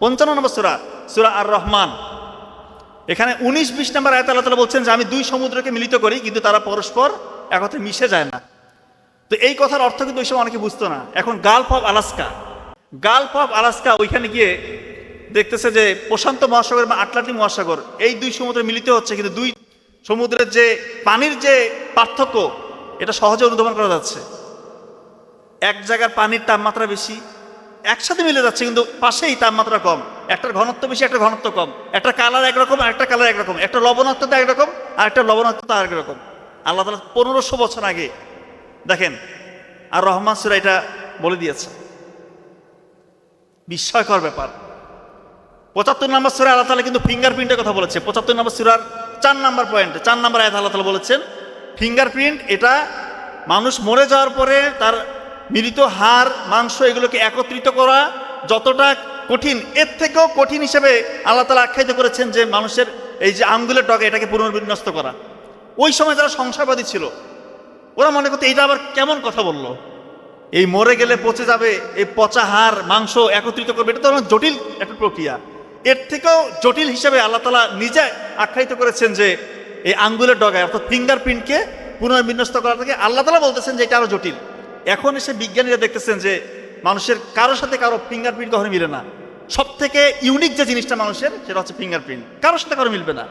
55 নম্বর সূরা, সূরা আর রহমান। এখানে 19-20 নম্বর আয়াতে আল্লাহ তাআলা বলছেন যে আমি দুই সমুদ্রকে মিলিত করি, কিন্তু তারা পরস্পর একত্রে মিশে যায় না। তো এই কথার অর্থ কিন্তু ওই সময় অনেকে বুঝতো না। এখন গালফ অফ আলাস্কা ওইখানে গিয়ে দেখতেছে যে প্রশান্ত মহাসাগর বা আটলান্টিক মহাসাগর, এই দুই সমুদ্রে মিলিত হচ্ছে, কিন্তু দুই সমুদ্রের যে পানির যে পার্থক্য এটা সহজে অনুধাবন করা যাচ্ছে। এক জায়গার পানির তাপমাত্রা বেশি, একসাথে মিলে যাচ্ছে কিন্তু পাশেই তাপমাত্রা কম, একটার ঘনত্ব বেশি একটার ঘনত্ব কম, একটা কালার একরকম একটা কালার একরকম, একটা লবণাক্ততা একরকম আর একটা লবণাক্ততা আরেক রকম। আল্লাহ তাআলা 1500 বছর আগে দেখেন আর রহমান সূরা এটা বলে দিয়েছে। বিস্ময়কর ব্যাপার। 75 নম্বর সূরা আল্লাহ তাআলা কিন্তু ফিঙ্গারপ্রিন্টের কথা বলেছে। 75 নম্বর সূরার 4 নম্বর পয়েন্টে 4 নম্বর আয়াতে আল্লাহ তাআলা বলেছেন ফিঙ্গারপ্রিন্ট এটা মানুষ মরে যাওয়ার পরে তার মিলিত হাড় মাংস এগুলোকে একত্রিত করা যতটা কঠিন, এর থেকেও কঠিন হিসেবে আল্লাহ তাআলা আখ্যায়িত করেছেন যে মানুষের এই যে আঙ্গুলের ডগা এটাকে পুনর্বিন্যস্ত করা। ওই সময় যারা সংশয়বাদী ছিল ওরা মনে করতো এটা আবার কেমন কথা বললো, এই মরে গেলে পচে যাবে, এই পচা হাড় মাংস একত্রিত করবে, এটা তো অনেক জটিল একটা প্রক্রিয়া। এর থেকেও জটিল হিসেবে আল্লাহ তাআলা নিজে আখ্যায়িত করেছেন যে এই আঙ্গুলের ডগায় অর্থাৎ ফিঙ্গারপ্রিন্টকে পুনর্বিন্যস্ত করা থেকে আল্লাহ তাআলা বলতেছেন যে এটা আরো জটিল। এখন এসে বিজ্ঞানীরা দেখতেছেন যে মানুষের কারোর সাথে কারো ফিঙ্গারপ্রিন্ট কখনো মিলে না। সব থেকে ইউনিক যে জিনিসটা মানুষের সেটা হচ্ছে ফিঙ্গারপ্রিন্ট, কারোর সাথে কারো মিলবে না।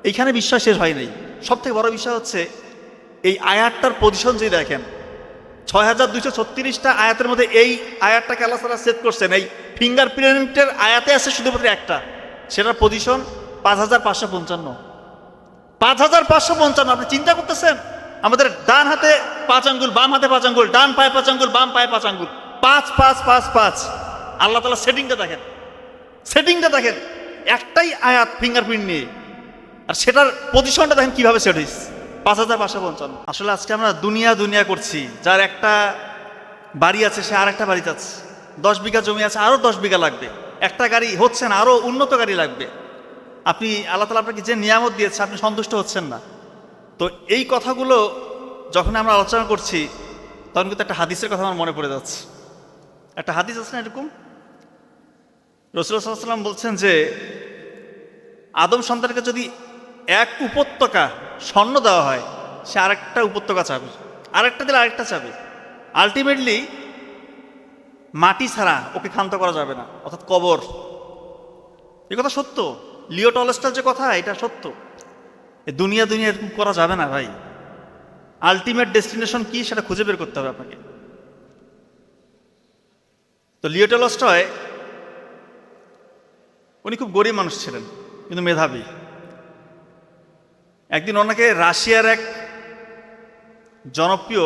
এইখানে বিশ্বাস শেষ হয় নাই। সব থেকে বড় বিষয় হচ্ছে এই আয়াতটার পজিশন যদি দেখেন, 6236টা আয়াতের মধ্যে এই আয়াতটাকে আল্লাহ তাআলা সেট করছেন। এই ফিঙ্গারপ্রিন্টের আয়াতে আছে শুধুমাত্র একটা, সেটার পজিশন 5555। 5555 আপনি চিন্তা করতেছেন? আমাদের ডান হাতে 5 আঙ্গুল, বাম হাতে 5 আঙ্গুল, ডান পায়ে 5 আঙ্গুল, বাম পায়ে 5 আঙ্গুল, 5 5 5 5। আল্লাহ তাআলা সেটিংটা দেখেন, একটাই আয়াত ফিঙ্গারপ্রিন্ট নিয়ে, আর সেটার পজিশনটা দেখেন কিভাবে সেট হয়েছে 5555। আসলে আজকে আমরা দুনিয়া করছি। যার একটা বাড়ি আছে সে আর একটা বাড়ি চাচ্ছে, 10 বিঘা জমি আছে আরো 10 বিঘা লাগবে, একটা গাড়ি হচ্ছে না আরো উন্নত গাড়ি লাগবে। আপনি আল্লাহ তাআলা আপনাকে যে নিয়ামত দিয়েছে আপনি সন্তুষ্ট হচ্ছেন না। তো এই কথাগুলো যখন আমরা আলোচনা করছি তখন কিন্তু একটা হাদিসের কথা আমার মনে পড়ে যাচ্ছে। একটা হাদিস আছে না এরকম, রাসূলুল্লাহ সাল্লাল্লাহু আলাইহি ওয়াসাল্লাম বলছেন যে আদম সন্তানকে যদি এক উপত্যকা স্বর্ণ দেওয়া হয় সে আরেকটা উপত্যকা চাবে, আরেকটা দিলে আরেকটা চাবে। আলটিমেটলি মাটি ছাড়া ওকে ক্ষান্ত করা যাবে না, অর্থাৎ কবর। এ কথা সত্য। লিও টলস্টয়ের যে কথা এটা সত্য। দুনিয়া এরকম করা যাবে না ভাই। আলটিমেট ডেস্টিনেশন কি সেটা খুঁজে বের করতে হবে আপনাকে। তো লিও টলস্টয় উনি খুব গরিব মানুষ ছিলেন কিন্তু মেধাবী। একদিন ওনাকে রাশিয়ার এক জনপ্রিয়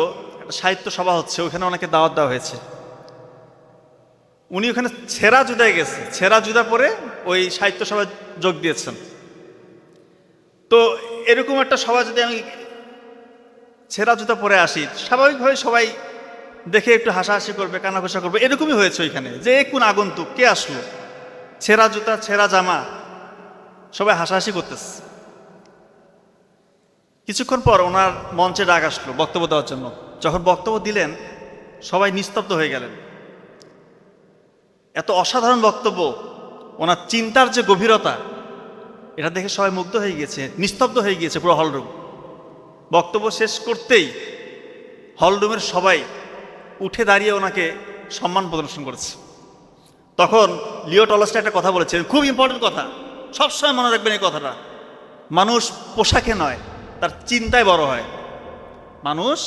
সাহিত্য সভা হচ্ছে, ওখানে ওনাকে দাওয়াত দেওয়া হয়েছে। উনি ওখানে ছেঁড়া জুতায় গেছে, ছেঁড়া জুতা পরে ওই সাহিত্য সভায় যোগ দিয়েছেন। তো এরকম একটা সভা যদি আমি ছেঁড়া জুতা পরে আসি, স্বাভাবিকভাবে সবাই দেখে একটু হাসাহাসি করবে, কানাঘোষা করবে। এরকমই হয়েছে ওইখানে, যে কোন আগন্তুক, কে আসলো, ছেঁড়া জুতা ছেঁড়া জামা, সবাই হাসাহাসি করতেছে। কিছুক্ষণ পর ওনার মঞ্চে ডাক আসলো বক্তব্য দেওয়ার জন্য। যখন বক্তব্য দিলেন সবাই নিস্তব্ধ হয়ে গেলেন। এত অসাধারণ বক্তব্য, ওনার চিন্তার যে গভীরতা এটা দেখে সবাই মুগ্ধ হয়ে গিয়েছে, নিস্তব্ধ হয়ে গিয়েছে পুরো হলরুম। বক্তব্য শেষ করতেই হলরুমের সবাই উঠে দাঁড়িয়ে ওনাকে সম্মান প্রদর্শন করেছে। তখন লিও টলস্টয় একটা কথা বলেছেন, খুব ইম্পর্টেন্ট কথা, সবসময় মনে রাখবেন এই কথাটা। মানুষ পোশাকে নয় তার চিন্তায় বড় হয়। মানুষ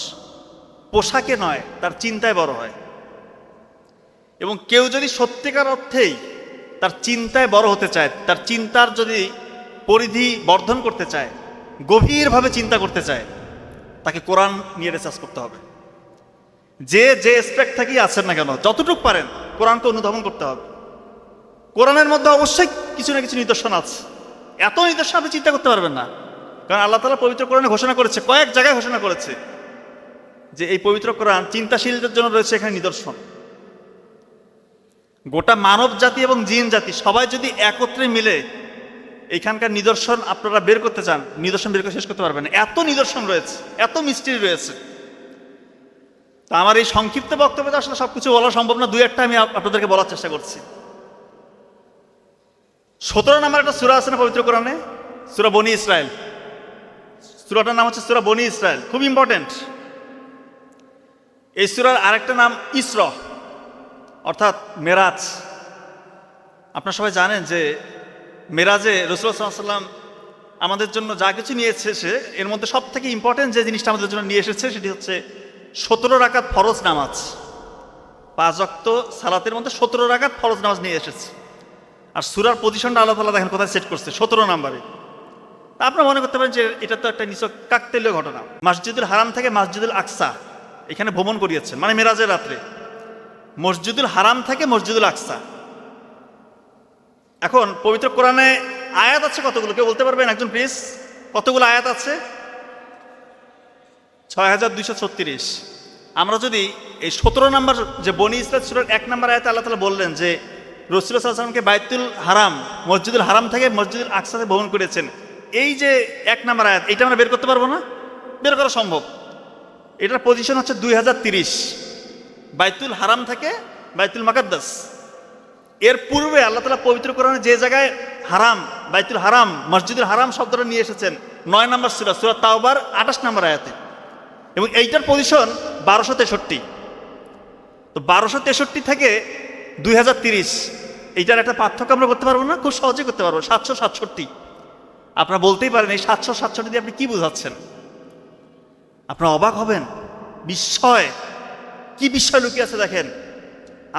পোশাকে নয় তার চিন্তায় বড় হয়। এবং কেউ যদি সত্যিকার অর্থেই তার চিন্তায় বড় হতে চায়, তার চিন্তার যদি পরিধি বর্ধন করতে চায়, গভীরভাবে চিন্তা করতে চায়, তাকে কোরআন নিয়ে রিসার্চ করতে হবে। যে এসপেক্ট থেকেই আছেন না কেন, যতটুকু পারেন কোরআনকে অনুধাবন করতে হবে। কোরআনের মধ্যে অবশ্যই কিছু না কিছু নিদর্শন আছে। এত নিদর্শন আপনি চিন্তা করতে পারবেন না, কারণ আল্লাহ তাআলা পবিত্র কোরআনে ঘোষণা করেছে, কয়েক জায়গায় ঘোষণা করেছে যে এই পবিত্র কোরআন চিন্তাশীলদের জন্য রয়েছে এখানে নিদর্শন। গোটা মানব জাতি এবং জিন জাতি সবাই যদি একত্রে মিলে এইখানকার নিদর্শন আপনারা বের করতে চান, নিদর্শন বের করে শেষ করতে পারবেন না। এত নিদর্শন রয়েছে, এত মিস্ট্রি রয়েছে। তা আমার এই সংক্ষিপ্ত বক্তব্যে আসলে সবকিছু বলা সম্ভব না, দুই একটা আমি আপনাদেরকে বলার চেষ্টা করছি। 17 নাম্বার একটা সূরা আছে না পবিত্র কোরআনে, সূরা বনি ইসরাইল। সূরাটার নাম হচ্ছে সূরা বনি ইসরাইল, খুব ইম্পর্টেন্ট। এই সূরার আরেকটা নাম ইসরা, অর্থাৎ মেরাজ। আপনারা সবাই জানেন যে মেরাজে রাসূলুল্লাহ সাল্লাল্লাহু আলাইহি ওয়াসাল্লাম আমাদের জন্য যা কিছু নিয়ে এসেছে এর মধ্যে সব থেকে ইম্পর্টেন্ট যে জিনিসটা আমাদের জন্য নিয়ে এসেছে সেটি হচ্ছে 17 রাকাত ফরজ নামাজ। 5 ওয়াক্ত সালাতের মধ্যে 17 রাকাত ফরজ নামাজ নিয়ে এসেছে। আর সূরার পজিশনটা আল্লাহ তাআলা দেখেন কোথায় সেট করছে, 17 নম্বরে। আপনারা মনে করতে পারেন যে এটা তো একটা নিছক কাকতালীয় ঘটনা। মসজিদুল হারাম থেকে মসজিদুল আকসা এখানে ভ্রমণ করিয়েছেন, মানে মেরাজের রাত্রে মসজিদুল হারাম থেকে মসজিদুল আকসা। এখন পবিত্র কোরআনে আয়াত আছে কতগুলো, কেউ বলতে পারবেন একজন প্লিজ? কতগুলো আয়াত আছে? 6236। আমরা যদি এই 17 নম্বর যে বনি ইসরাইল সূরার 1 নম্বর আয়াতে আল্লাহ তাআলা বললেন যে রাসূলুল্লাহ সাল্লাল্লাহু আলাইহি ওয়াসাল্লামকে বাইতুল হারাম মসজিদুল হারাম থেকে মসজিদুল আকসাতে ভ্রমণ করেছেন, এই যে 1 নম্বর আয়াত, এটা আমরা বের করতে পারবো না? বের করা সম্ভব। এটার পজিশন হচ্ছে 2030, বাইতুল হারাম থেকে বাইতুল মুকাদ্দাস। এর পূর্বে আল্লাহ তাআলা পবিত্র কোরআনে যে জায়গায় হারাম, বাইতুল হারাম, মসজিদুল হারাম শব্দটা নিয়ে এসেছেন 9 নম্বর সূরা, সূরা তাওবার 28 নম্বর আয়াতে, এবং এইটার পজিশন 1263। তো 1263 থেকে 2030 এইটার একটা পার্থক্য আমরা করতে পারবো না? খুব সহজে করতে পারবো, 767। আপনারা বলতেই পারেন এই 767 দিয়ে আপনি কি বোঝাচ্ছেন? আপনারা অবাক হবেন, বিস্ময়, কি বিস্ময় লুকিয়ে আছে দেখেন।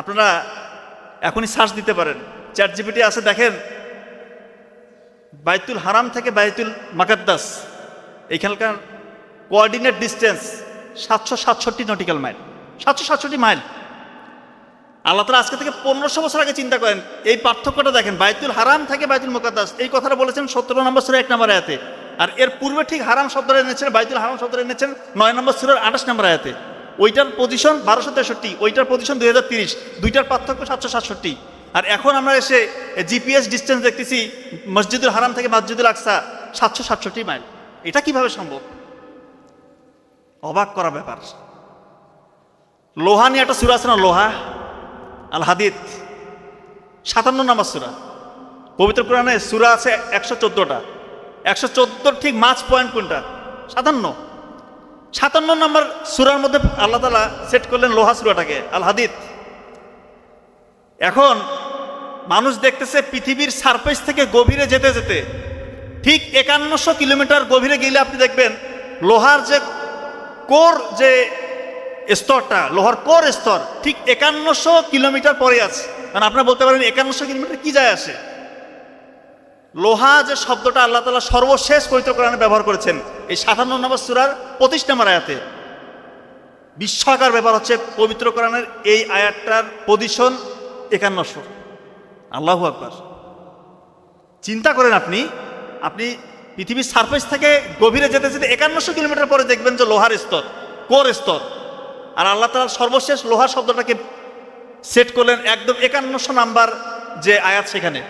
আপনারা এখনই সার্চ দিতে পারেন, চ্যাট জিপিটি আছে, দেখেন বাইতুল হারাম থেকে বাইতুল মুকাদ্দাস এইখানকার coordinate distance 767 nautical mile, 767 mile. আল্লাহ তাআলা আজকে থেকে 1500 বছর আগে চিন্তা করেন, এই পার্থক্যটা দেখেন। বাইতুল হারাম থেকে বাইতুল মুকাদ্দাস এই কথাটা বলেছেন 17 নম্বর সূরা 1 নম্বর আয়াতে, আর এর পূর্বে ঠিক হারাম শব্দটা এনেছেন, বাইতুল হারাম শব্দটা এনেছেন 9 নম্বর সূরার 28 নম্বর আয়াতে। ওইটার পজিশন 1263, ওইটার পজিশন 2030, দুইটার পার্থক্য 767। আর এখন আমরা এসে জিপিএস ডিস্টেন্স দেখতেছি মসজিদুল হারাম থেকে মসজিদুল আকসা 767 মাইল। এটা কিভাবে সম্ভব? অবাক করা ব্যাপার। লোহা নিয়ে একটা সূরা আছে না, লোহা, আল হাদিদ, 57 নম্বর সূরা। পবিত্র কোরআনে সূরা আছে 114টা, 114 ঠিক মাঝ পয়েন্ট কোনটা? 57 নম্বর সূরার মধ্যে আল্লাহ তাআলা সেট করলেন লোহা সূরাটাকে, আল হাদিদ। এখন মানুষ দেখতেছে পৃথিবীর সারফেস থেকে গভীরে যেতে যেতে ঠিক 5100 কিলোমিটার গভীরে গেলে আপনি দেখবেন লোহার যে কোর, যে স্তরটা, লোহার কোর স্তর ঠিক 5100 কিলোমিটার পরে আছে। মানে আপনারা বলতে পারেন 5100 কিলোমিটার কি যায় আসে? লোহা যে শব্দটা আল্লাহ তাআলা সর্বশেষ পবিত্র কোরআনে ব্যবহার করেছেন এই 57 নম্বর সূরার 25 নম্বর আয়াতে। বিস্ময়কর ব্যাপার হচ্ছে পবিত্র কোরআনের এই আয়াতটার পজিশন 5100। আল্লাহু আকবার। চিন্তা করেন আপনি পৃথিবীর সারফেস থেকে গভীরে যেতে যেতে 5100 কিলোমিটার পরে দেখবেন যে লোহার স্তর, কোর স্তর, আর আল্লাহ তাআলা সর্বশেষ লোহার শব্দটাকে সেট করলেন একদম 5100 নাম্বার যে আয়াত সেখানে।